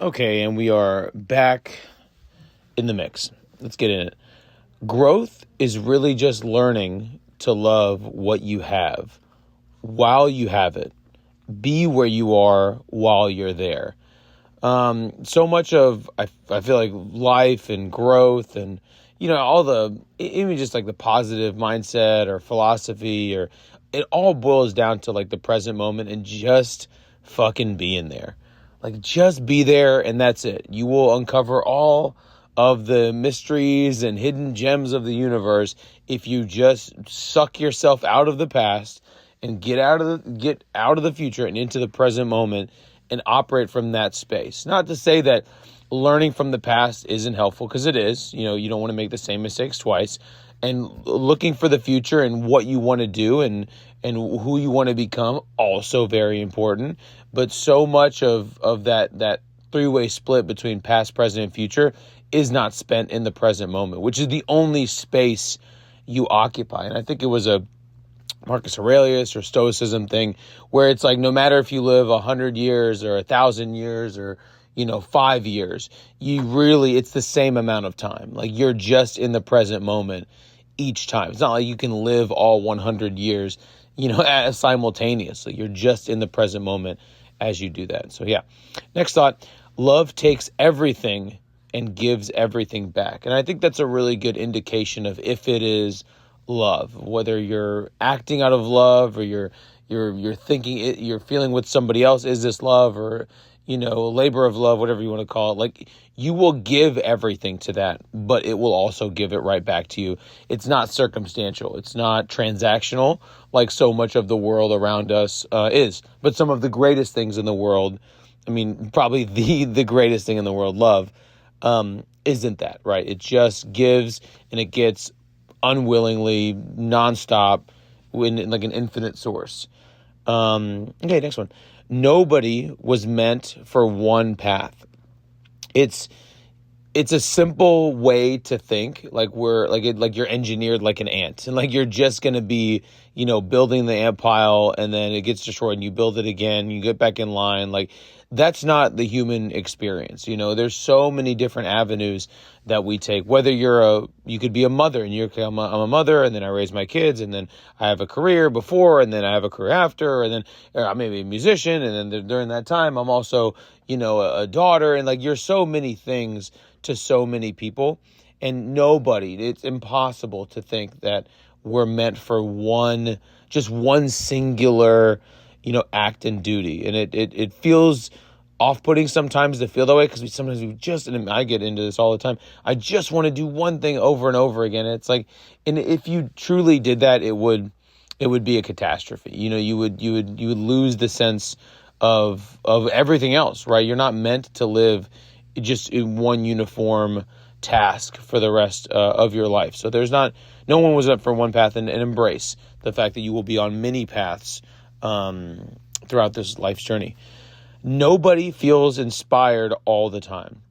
Okay, and we are back in the mix. Let's get in it. Growth is really just learning to love what you have while you have it. Be where you are while you're there. So much of I feel like life and growth and all the even just like the positive mindset or philosophy or it all boils down to like the present moment and just fucking being there. Like just be there and that's it. You will uncover all of the mysteries and hidden gems of the universe if you just suck yourself out of the past and get out of the future and into the present moment and operate from that space. Not to say that learning from the past isn't helpful, because it is. You don't want to make the same mistakes twice. And looking for the future and what you want to do and who you want to become, also very important. But so much of that three-way split between past, present, and future is not spent in the present moment, which is the only space you occupy. And I think it was a Marcus Aurelius or Stoicism thing, where it's like no matter if you live 100 years or 1,000 years or 5 years, it's the same amount of time. Like you're just in the present moment each time. It's not like you can live all 100 years, simultaneously. You're just in the present moment as you do that. So yeah. Next thought: love takes everything and gives everything back. And I think that's a really good indication of if it is love, whether you're acting out of love or you're thinking it, you're feeling with somebody else, is this love, or labor of love, whatever you want to call it. Like you will give everything to that, but it will also give it right back to you. It's not circumstantial, it's not transactional like so much of the world around us is. But some of the greatest things in the world, I mean, probably the greatest thing in the world, love, isn't that, right? It just gives and it gets unwillingly, nonstop, in like an infinite source. Okay, next one. Nobody was meant for one path. It's a simple way to think. Like like you're engineered like an ant, and like you're just gonna be building the ant pile, and then it gets destroyed, and you build it again. You get back in line. Like that's not the human experience. There's so many different avenues that we take. Whether you could be a mother, and I'm a mother, and then I raise my kids, and then I have a career before, and then I have a career after, and then I may be a musician, and then during that time I'm also a daughter, and like you're so many things to so many people, and it's impossible to think that we're meant for just one singular, act and duty. And it feels off-putting sometimes to feel that way, because and I get into this all the time, I just want to do one thing over and over again. And it's like, and if you truly did that, it would be a catastrophe. You would lose the sense of everything else, right? You're not meant to live just in one uniform task for the rest of your life. So no one was up for one path, and embrace the fact that you will be on many paths throughout this life's journey. Nobody feels inspired all the time.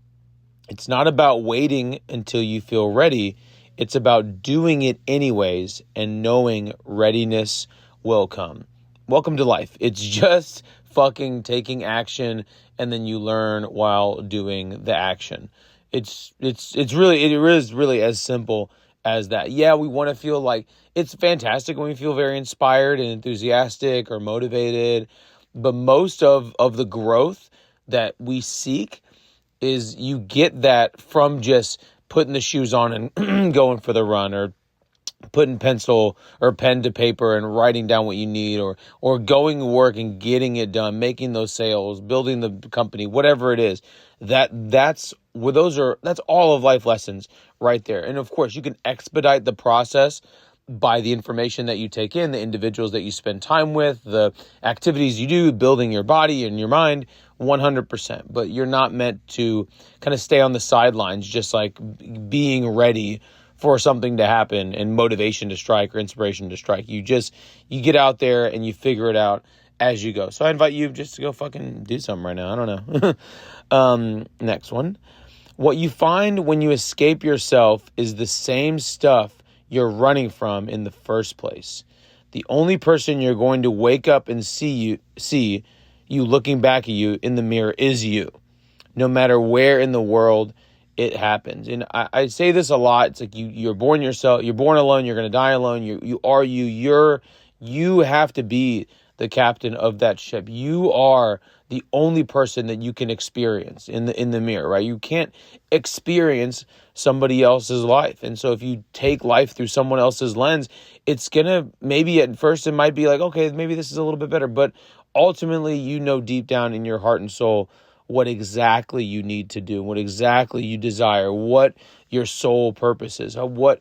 It's not about waiting until you feel ready. It's about doing it anyways and knowing readiness will come. Welcome to life. It's just fucking taking action, and then you learn while doing the action. It is really as simple as that. Yeah, we want to feel like it's fantastic when we feel very inspired and enthusiastic or motivated, but most of the growth that we seek is you get that from just putting the shoes on and going for the run, or putting pencil or pen to paper and writing down what you need, or going to work and getting it done, making those sales, building the company, whatever it is. That's all of life lessons right there. And of course, you can expedite the process by the information that you take in, the individuals that you spend time with, the activities you do, building your body and your mind, 100%. But you're not meant to kind of stay on the sidelines, just like being ready for something to happen and motivation to strike or inspiration to strike. You get out there and you figure it out as you go. So I invite you just to go fucking do something right now. I don't know. Next one. What you find when you escape yourself is the same stuff you're running from in the first place. The only person you're going to wake up and see you looking back at you in the mirror is you. no matter where in the world it happens. And I say this a lot. It's like you're born alone, you're going to die alone. You have to be the captain of that ship. You are the only person that you can experience in the mirror, right? You can't experience somebody else's life. And so if you take life through someone else's lens, it's going to, maybe at first it might be like, okay, maybe this is a little bit better, but ultimately, you know, deep down in your heart and soul what exactly you need to do, what exactly you desire, what your soul purpose is, what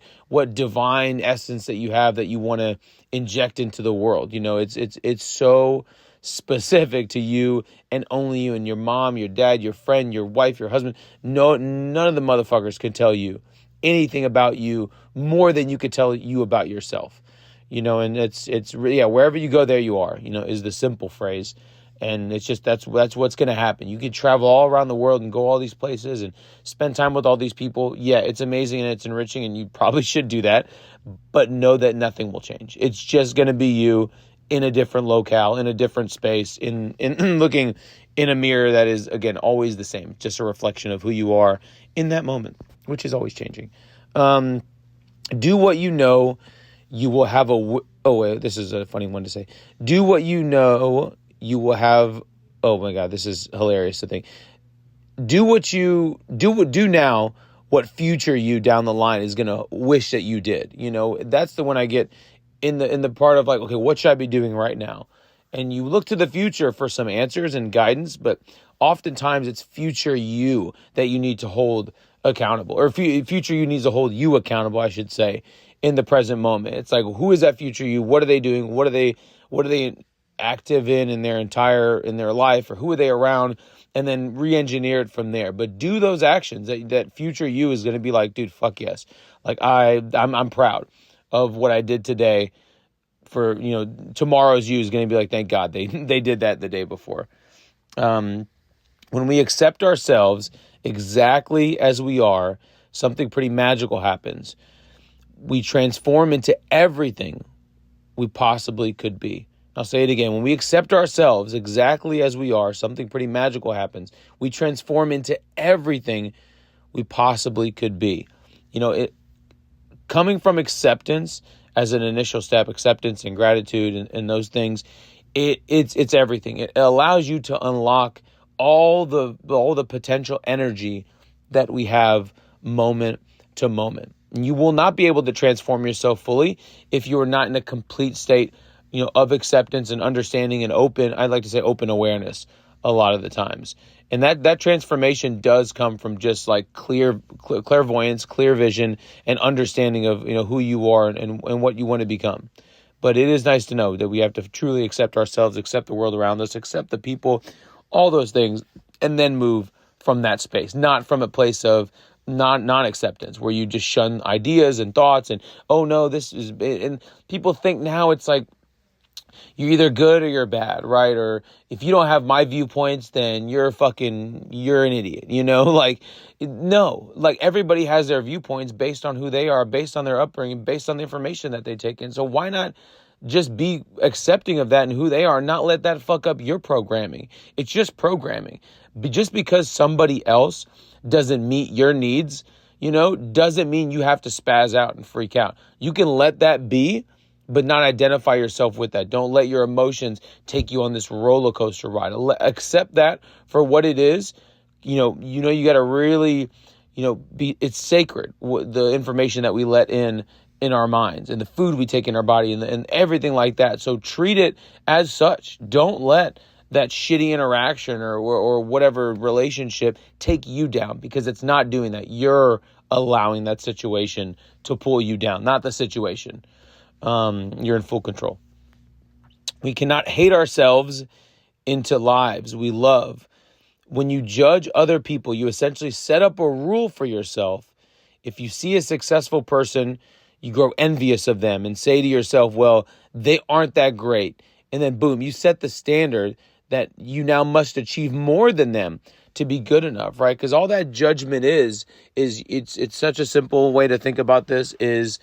divine essence that you have that you want to inject into the world. You know, it's so specific to you and only you and your mom, your dad, your friend, your wife, your husband. No, none of the motherfuckers can tell you anything about you more than you could tell you about yourself. You know, and it's really, yeah, wherever you go, there you are, you know, is the simple phrase. And it's just, that's what's going to happen. You could travel all around the world and go all these places and spend time with all these people. Yeah, it's amazing and it's enriching and you probably should do that, but know that nothing will change. It's just going to be you in a different locale, in a different space, in looking in a mirror that is, again, always the same, just a reflection of who you are in that moment, which is always changing. Do what you know you will have this is a funny one to say. Do what you know you will have, oh my God, this is hilarious to think. Do now what future you down the line is going to wish that you did. You know, that's the one I get in the part of like, okay, what should I be doing right now? And you look to the future for some answers and guidance, but oftentimes it's future you that you need to hold accountable, or future you needs to hold you accountable, I should say, in the present moment. It's like, who is that future you? What are they doing? What are they active in their life, or who are they around? And then re-engineer it from there. But do those actions that future you is going to be like, dude, fuck yes. Like I'm proud of what I did today. For, you know, tomorrow's you is going to be like, thank God they did that the day before. When we accept ourselves exactly as we are, something pretty magical happens. We transform into everything we possibly could be. I'll say it again. When we accept ourselves exactly as we are, something pretty magical happens. We transform into everything we possibly could be. You know, coming from acceptance as an initial step, acceptance and gratitude and those things, it's everything. It allows you to unlock all the potential energy that we have moment to moment. And you will not be able to transform yourself fully if you are not in a complete state, you know, of acceptance and understanding and open, I'd like to say open awareness a lot of the times. And that transformation does come from just like clairvoyance, clear vision, and understanding of, you know, who you are and what you want to become. But it is nice to know that we have to truly accept ourselves, accept the world around us, accept the people, all those things, and then move from that space, not from a place of non-acceptance where you just shun ideas and thoughts and, oh no, this is, and people think now it's like, you're either good or you're bad, right? Or if you don't have my viewpoints, then you're an idiot, you know? Like, no, like everybody has their viewpoints based on who they are, based on their upbringing, based on the information that they take in. So why not just be accepting of that and who they are, and not let that fuck up your programming? It's just programming. Just because somebody else doesn't meet your needs, you know, doesn't mean you have to spaz out and freak out. You can let that be, but not identify yourself with that. Don't let your emotions take you on this roller coaster ride. Accept that for what it is. You know, you got to really, you know, it's sacred. The information that we let in our minds and the food we take in our body and everything like that. So treat it as such. Don't let that shitty interaction or whatever relationship take you down, because it's not doing that. You're allowing that situation to pull you down, not the situation. You're in full control. We cannot hate ourselves into lives we love. When you judge other people, you essentially set up a rule for yourself. If you see a successful person, you grow envious of them and say to yourself, well, they aren't that great. And then boom, you set the standard that you now must achieve more than them to be good enough, right? Because all that judgment is it's such a simple way to think about this is,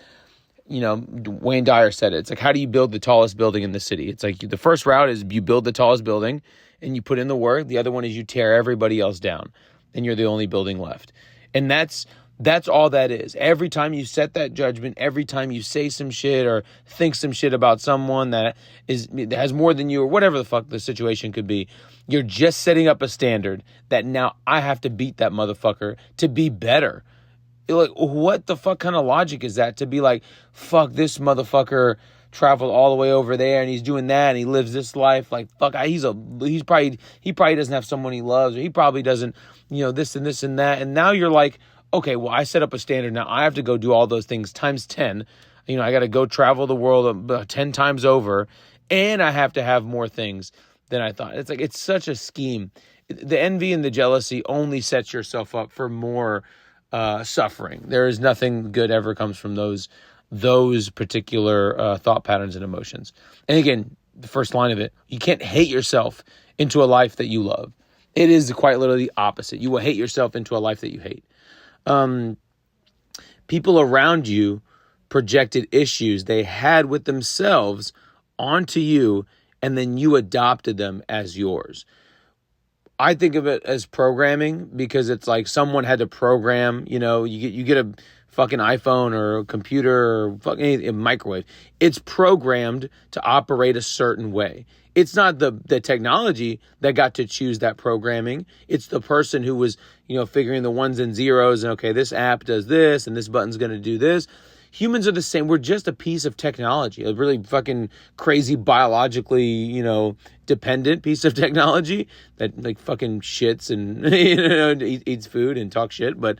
you know, Wayne Dyer said it. It's like, how do you build the tallest building in the city? It's like the first route is you build the tallest building and you put in the work. The other one is you tear everybody else down. and you're the only building left. And that's all that is. Every time you set that judgment, every time you say some shit or think some shit about someone that has more than you or whatever the fuck the situation could be, you're just setting up a standard that now I have to beat that motherfucker to be better. Like, what the fuck kind of logic is that? To be like, fuck, this motherfucker traveled all the way over there and he's doing that and he lives this life. Like, fuck, he probably doesn't have someone he loves, or he probably doesn't, this and this and that. And now you're like, okay, well, I set up a standard. Now I have to go do all those things times 10. I got to go travel the world 10 times over, and I have to have more things than I thought. It's like, it's such a scheme. The envy and the jealousy only sets yourself up for more suffering. There is nothing good ever comes from those particular thought patterns and emotions. And again, the first line of it, you can't hate yourself into a life that you love. It is quite literally the opposite. You will hate yourself into a life that you hate. People around you projected issues they had with themselves onto you, and then you adopted them as yours. I think of it as programming, because it's like someone had to program, you get a fucking iPhone or a computer or fucking a microwave. It's programmed to operate a certain way. It's not the technology that got to choose that programming. It's the person who was, figuring the ones and zeros, and okay, this app does this and this button's going to do this. Humans are the same. We're just a piece of technology, a really fucking crazy biologically, dependent piece of technology that like fucking shits and eats food and talks shit. But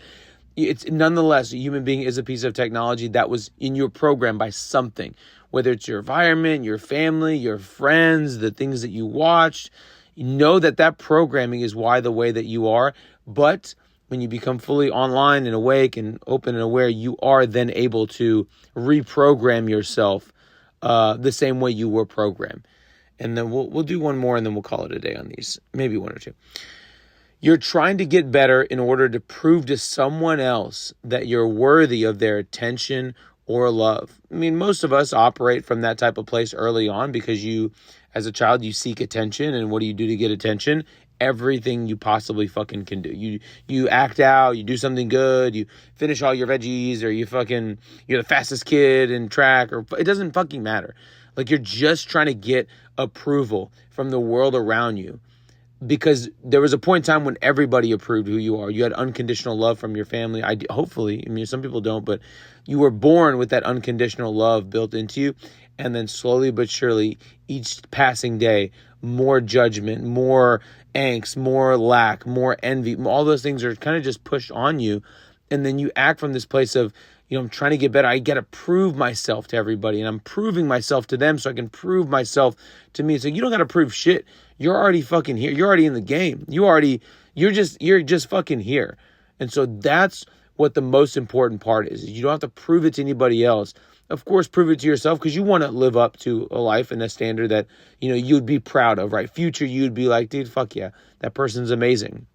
it's nonetheless, a human being is a piece of technology that was in your program by something, whether it's your environment, your family, your friends, the things that you watched. You know that programming is why the way that you are. But when you become fully online and awake and open and aware, you are then able to reprogram yourself the same way you were programmed. And then we'll do one more, and then we'll call it a day on these. Maybe one or two. You're trying to get better in order to prove to someone else that you're worthy of their attention or love. I mean, most of us operate from that type of place early on, because as a child, you seek attention. And what do you do to get attention? Everything you possibly fucking can do. You act out, you do something good, you finish all your veggies, or you're the fastest kid in track, or it doesn't fucking matter. Like, you're just trying to get approval from the world around you. Because there was a point in time when everybody approved who you are. You had unconditional love from your family. Hopefully, some people don't, but you were born with that unconditional love built into you. And then slowly but surely, each passing day, more judgment, more angst, more lack, more envy, all those things are kind of just pushed on you. And then you act from this place of, I'm trying to get better. I got to prove myself to everybody, and I'm proving myself to them so I can prove myself to me. So you don't got to prove shit. You're already fucking here. You're already in the game. You're just fucking here. And so that's what the most important part is. You don't have to prove it to anybody else. Of course, prove it to yourself, because you want to live up to a life and a standard that, you'd be proud of, right? Future, you'd be like, dude, fuck yeah, that person's amazing.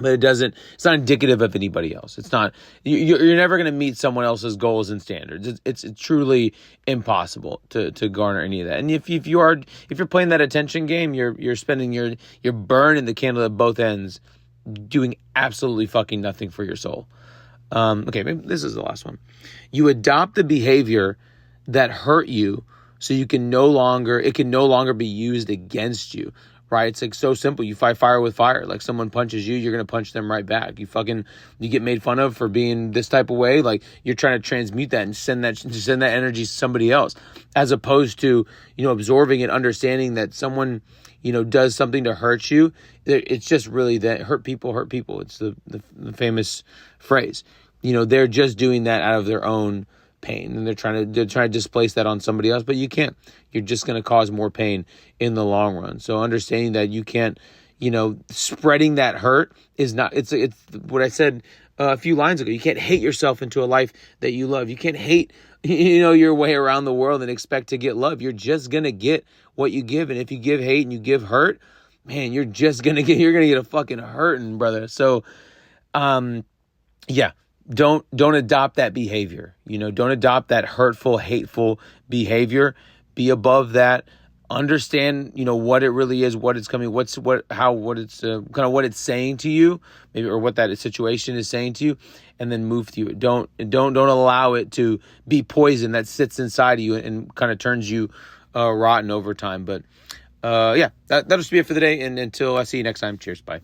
But it's not indicative of anybody else. It's not, you're never going to meet someone else's goals and standards. It's truly impossible to garner any of that. And if you're playing that attention game, you're spending you're burning the candle at both ends, doing absolutely fucking nothing for your soul. Okay, maybe this is the last one. You adopt the behavior that hurt you, so it can no longer be used against you. Right? It's like so simple. You fight fire with fire. Like, someone punches you, you're going to punch them right back. You get made fun of for being this type of way. Like, you're trying to transmute that and send that energy to somebody else, as opposed to, absorbing and understanding that someone, does something to hurt you. It's just really that hurt people. It's the famous phrase. They're just doing that out of their own pain, and they're trying to displace that on somebody else, but you can't. You're just going to cause more pain in the long run. So understanding that you can't, spreading that hurt is not, it's what I said a few lines ago. You can't hate yourself into a life that you love. You can't hate, your way around the world and expect to get love. You're just going to get what you give. And if you give hate and you give hurt, man, you're going to get a fucking hurting, brother. So, yeah. Don't adopt that behavior. Don't adopt that hurtful, hateful behavior. Be above that. understand, what it really is, what it's coming, what it's kind of what it's saying to you, maybe, or what that situation is saying to you, and then move through it. Don't allow it to be poison that sits inside of you and kind of turns you rotten over time. But yeah, that'll just be it for the day. And until I see you next time, cheers, bye.